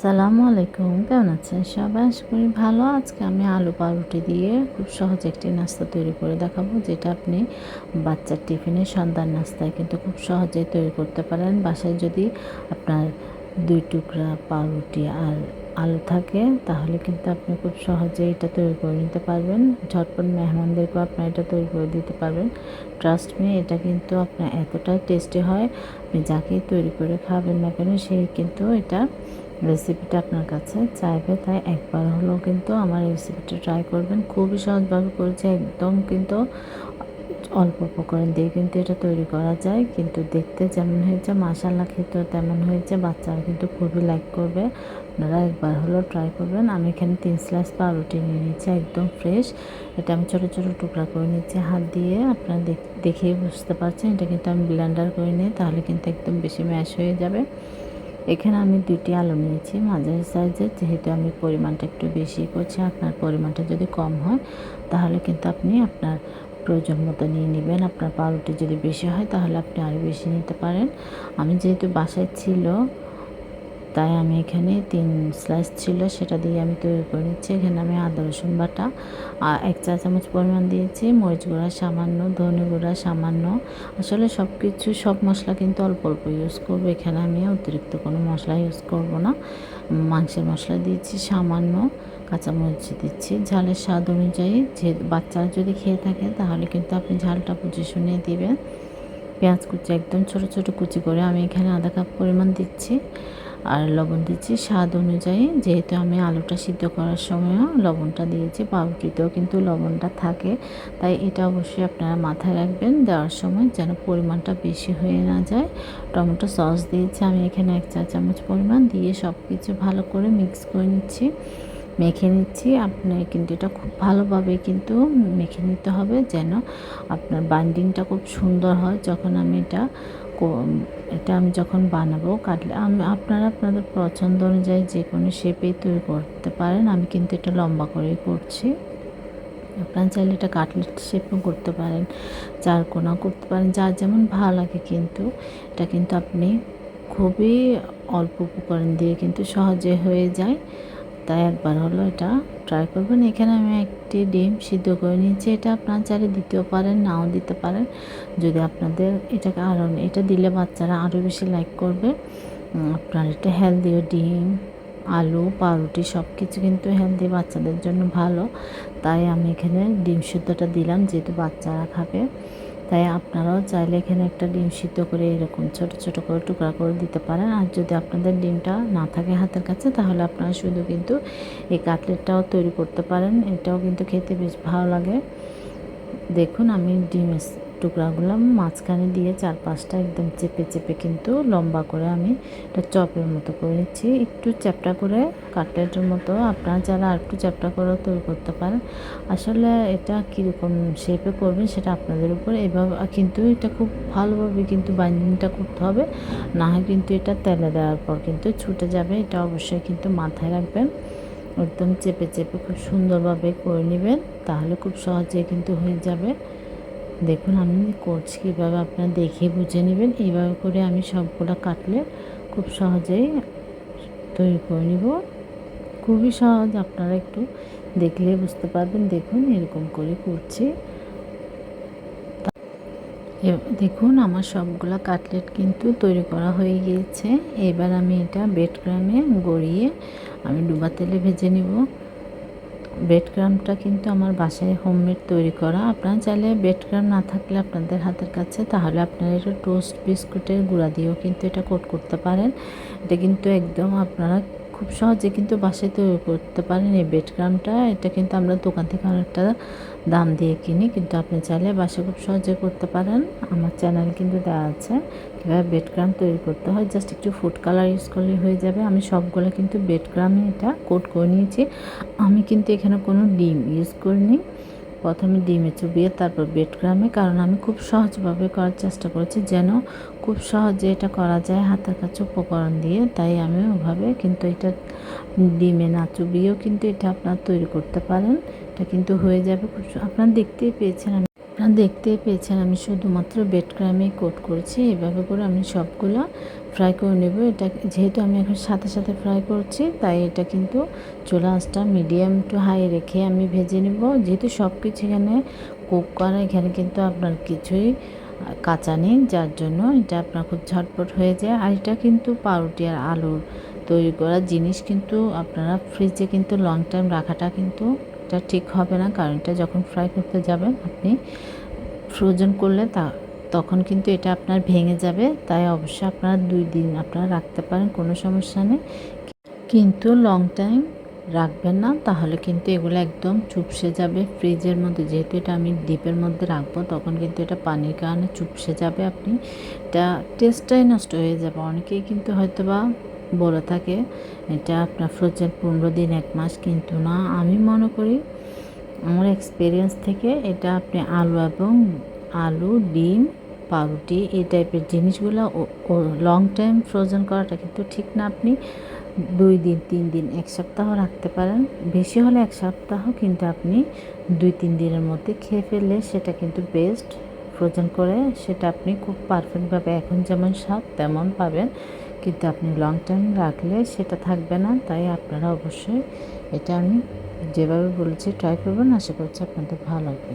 আসসালামু আলাইকুম, কেমন আছেন সবাই? আশা করি ভালো। আজকে আমি আলু পাউরুটি দিয়ে খুব সহজে একটি নাস্তা তৈরি করে দেখাবো, যেটা আপনি বাচ্চার টিফিনে সন্ধ্যার নাস্তায় কিন্তু খুব সহজেই তৈরি করতে পারেন। বাসায় যদি আপনার 2 টুকরা পাউরুটি আর আলু থাকে, তাহলে কিন্তু আপনি খুব সহজেই এটা তৈরি করে নিতে পারবেন। ঝটপট মেহমানদেরকেও আপনার এটা তৈরি করে দিতে পারবেন। ট্রাস্ট মি, এটা কিন্তু আপনার এতটাই টেস্টি হয়, আপনি যাকেই তৈরি করে খাবেন না কেন সেই কিন্তু এটা রেসিপিটা আপনার কাছে চাইবে। তাই একবার হলেও কিন্তু আমার রেসিপিটা ট্রাই করবেন। খুবই সহজভাবে করেছি, একদম কিন্তু অল্প উপকরণ দিয়ে কিন্তু এটা তৈরি করা যায়। কিন্তু দেখতে যেমন হয়েছে, মাশাআল্লাহ খেতেও তেমন হয়েছে। বাচ্চারা কিন্তু খুবই লাইক করবে। আপনারা একবার হলেও ট্রাই করবেন। আমি এখানে 3 স্লাইস পাউরুটি নিয়ে নিচ্ছি, একদম ফ্রেশ। এটা আমি ছোটো ছোটো টুকরা করে নিচ্ছি হাত দিয়ে। আপনারা দেখেই বুঝতে পারছেন, এটা কিন্তু আমি ব্লেন্ডার করে নিই, তাহলে কিন্তু একদম বেশি ম্যাশ হয়ে যাবে। এখানে আমি 2টি আলু নিয়েছি মাঝারি সাইজের, যেহেতু আমি পরিমাণটা একটু বেশি করছি। আপনার পরিমাণটা যদি কম হয়, তাহলে কিন্তু আপনি আপনার প্রয়োজন মতো নিয়ে নেবেন। আপনার পাউরুটি যদি বেশি হয়, তাহলে আপনি আরও বেশি নিতে পারেন। আমি যেহেতু বাসায় ছিল, তাই আমি এখানে 3 স্লাইস ছিল, সেটা দিয়ে আমি তৈরি করে নিচ্ছি। এখানে আমি আদা রসুন বাটা 1 চা চামচ পরিমাণ দিয়েছি, মরিচ গুঁড়া সামান্য, ধনে গুঁড়া সামান্য। আসলে সব মশলা কিন্তু অল্প অল্প ইউজ করবো। এখানে আমি অতিরিক্ত কোনো মশলা ইউজ করব না। মাংসের মশলা দিয়েছি সামান্য, কাঁচামরিচ দিচ্ছি ঝালের স্বাদ অনুযায়ী। যেহেতু বাচ্চারা যদি খেয়ে থাকে, তাহলে কিন্তু আপনি ঝালটা বুঝে শুনে দিবেন। পেঁয়াজ কুচি একদম ছোট ছোট কুচি করে আমি এখানে আধা কাপ পরিমাণ দিচ্ছি। আর লবণ দিচ্ছি স্বাদ অনুযায়ী, যেহেতু আমি আলুটা সিদ্ধ করার সময়ও লবণটা দিয়েছি। পাউরুটিতেও কিন্তু লবণটা থাকে, তাই এটা অবশ্যই আপনারা মাথায় রাখবেন দেওয়ার সময়, যেন পরিমাণটা বেশি হয়ে না যায়। টমেটো সস দিয়েছি আমি এখানে 1 চা চামচ পরিমাণ, দিয়ে সব কিছু ভালো করে মিক্স করে নিচ্ছি, মেখে নিচ্ছি। আপনি কিন্তু এটা খুব ভালোভাবে কিন্তু মেখে নিতে হবে, যেন আপনার বাইন্ডিংটা খুব সুন্দর হয়। যখন আমি এটা আমি যখন বানাবো, কাটলে আপনারা আপনাদের পছন্দ অনুযায়ী যে কোনো শেপেই তৈরি করতে পারেন। আমি কিন্তু এটা লম্বা করেই করছি। আপনারা চাইলে এটা কাটলেট শেপও করতে পারেন, চারকোনা করতে পারেন, যার যেমন ভালো লাগে। কিন্তু এটা কিন্তু আপনি খুবই অল্প উপকরণ দিয়ে কিন্তু সহজে হয়ে যায়। তাই একবার হলো এটা ট্রাই করবেন। এখানে আমি একটি ডিম সিদ্ধ করে নিয়েছি। এটা আপনারা চাইলে দিতেও পারেন, নাও দিতে পারেন। যদি আপনাদের এটা দিলে বাচ্চারা আরও বেশি লাইক করবে। আপনার এটা হেলদিও, ডিম আলু পাউরুটি সব কিছু কিন্তু হেলদি, বাচ্চাদের জন্য ভালো। তাই আমি এখানে ডিম সিদ্ধটা দিলাম, যেহেতু বাচ্চারা খাবে। তাই আপনারাও চাইলে এখানে একটা ডিম সিদ্ধ করে এরকম ছোট ছোট করে টুকরা করে দিতে পারেন। আর যদি আপনাদের ডিমটা না থাকে হাতের কাছে, তাহলে আপনারা শুধু কিন্তু এই কাটলেটটাও তৈরি করতে পারেন। এটাও কিন্তু খেতে বেশ ভালো লাগে। দেখুন, আমি ডিমের টুকরাগুলো মাঝখানে দিয়ে 4-5টা একদম চেপে চেপে কিন্তু লম্বা করে আমি এটা চপের মতো করে নিচ্ছি, একটু চ্যাপ্টা করে, কাটলেটের মতো। আপনারা যারা আর একটু চ্যাপ্টা করেও তৈরি করতে পারেন। আসলে এটা কীরকম শেপে করবেন সেটা আপনাদের উপর। এভাবে কিন্তু এটা খুব ভালোভাবে কিন্তু বাইন্ডিংটা করতে হবে, না হয় কিন্তু এটা তেলে দেওয়ার পর কিন্তু ছুটে যাবে। এটা অবশ্যই কিন্তু মাথায় রাখবেন। একদম চেপে চেপে খুব সুন্দরভাবে করে নেবেন, তাহলে খুব সহজেই কিন্তু হয়ে যাবে। দেখুন আমি করছি কীভাবে, আপনারা দেখে বুঝে নেবেন। এইভাবে করে আমি সবগুলো কাটলেট খুব সহজেই তৈরি করে নেব। খুবই সহজ, আপনারা একটু দেখলে বুঝতে পারবেন। দেখুন এরকম করে করছি। দেখুন আমার সবগুলো কাটলেট কিন্তু তৈরি করা হয়ে গিয়েছে। এবার আমি এটা ব্রেড ক্রামে গড়িয়ে আমি ডুবা তেলে ভেজে নেব। ব্রেড ক্রামটা কিন্তু আমার বাসায় হোমমেড তৈরি করা। আপনারা চাইলে ব্রেড ক্রাম না থাকলে আপনাদের হাতের কাছে, তাহলে আপনারা এটা টোস্ট বিস্কুটের গুঁড়া দিয়েও কিন্তু এটা কোট করতে পারেন। এটা কিন্তু একদম আপনারা খুব সহজে কিন্তু বাসায় তৈরি করতে পারেন। এই ব্রেড ক্রামটা, এটা কিন্তু আমরা দোকান থেকে অনেকটা দাম দিয়ে কিনি, কিন্তু আপনি চাইলে বাসায় খুব সহজে করতে পারেন। আমার চ্যানেলে কিন্তু দেওয়া আছে কীভাবে ব্রেড ক্রাম তৈরি করতে হয়। জাস্ট একটু ফুড কালার ইউজ করলেই হয়ে যাবে। আমি সবগুলো কিন্তু ব্রেড ক্রামে এটা কোট করে নিয়েছি। আমি কিন্তু এখানে কোনো ডিম ইউজ করিনি। প্রথমে ডিমে চুবিয়ে তারপর ব্রেড ক্রামে, কারণ আমি খুব সহজভাবে করার চেষ্টা করেছি, যেন খুব সহজে এটা করা যায় হাতের কাছে উপকরণ দিয়ে। তাই আমি ওভাবে, কিন্তু এটা ডিমে না চুবিয়েও কিন্তু এটা আপনারা তৈরি করতে পারেন। এটা কিন্তু হয়ে যাবে খুব, আপনারা দেখতেই পেয়েছেন আমি আপনারা দেখতেই পেয়েছেন আমি শুধুমাত্র ব্রেড ক্রামে কোট করেছি। এভাবে করে আমি সবগুলো ফ্রাই করে নেব। এটা যেহেতু আমি এখন সাথে সাথে ফ্রাই করছি, তাই এটা কিন্তু চুলা আঁচটা মিডিয়াম টু হাই রেখে আমি ভেজে নেব। যেহেতু সব কিছু এখানে কুক করা, এখানে কিন্তু আপনার কিছুই কাঁচা নেই, যার জন্য এটা আপনার খুব ঝটপট হয়ে যায়। আর এটা কিন্তু পাউরুটি আর আলুর তৈরি করা জিনিস, কিন্তু আপনারা ফ্রিজে কিন্তু লং টাইম রাখাটা কিন্তু এটা ঠিক হবে না, কারণ এটা যখন ফ্রাই করতে যাবেন আপনি ফ্রোজেন করলে তখন কিন্তু এটা আপনার ভেঙে যাবে। তাই অবশ্যই আপনারা 2 দিন আপনারা রাখতে পারেন, কোনো সমস্যা নেই, কিন্তু লং টাইম রাখবেন না, তাহলে কিন্তু এগুলো একদম চুপসে যাবে ফ্রিজের মধ্যে। যেহেতু এটা আমি ডিপের মধ্যে রাখবো, তখন কিন্তু এটা পানির কারণে চুপসে যাবে, আপনি এটা টেস্টটাই নষ্ট হয়ে যাবে। অনেকেই কিন্তু হয়তো বা বলে থাকে এটা আপনার ফ্রোজেন 15 দিন 1 মাস, কিন্তু না, আমি মনে করি আমার এক্সপিরিয়েন্স থেকে এটা আপনি আলু, ডিম, পাউরুটি এই টাইপের জিনিসগুলো লং টাইম ফ্রোজেন করাটা কিন্তু ঠিক না। আপনি 2 দিন 3 দিন 1 সপ্তাহ রাখতে পারেন, বেশি হলে 1 সপ্তাহ, কিন্তু আপনি 2-3 দিনের মধ্যে খেয়ে ফেললে সেটা কিন্তু বেস্ট। ফ্রোজেন করে সেটা আপনি খুব পারফেক্টভাবে এখন যেমন স্বাদ তেমন পাবেন, কিন্তু আপনি লং টাইম রাখলে সেটা থাকবে না। তাই আপনারা অবশ্যই এটা আমি যেভাবে বলেছি ট্রাই করবেন, আশা করছি আপনাদের ভালো লাগবে।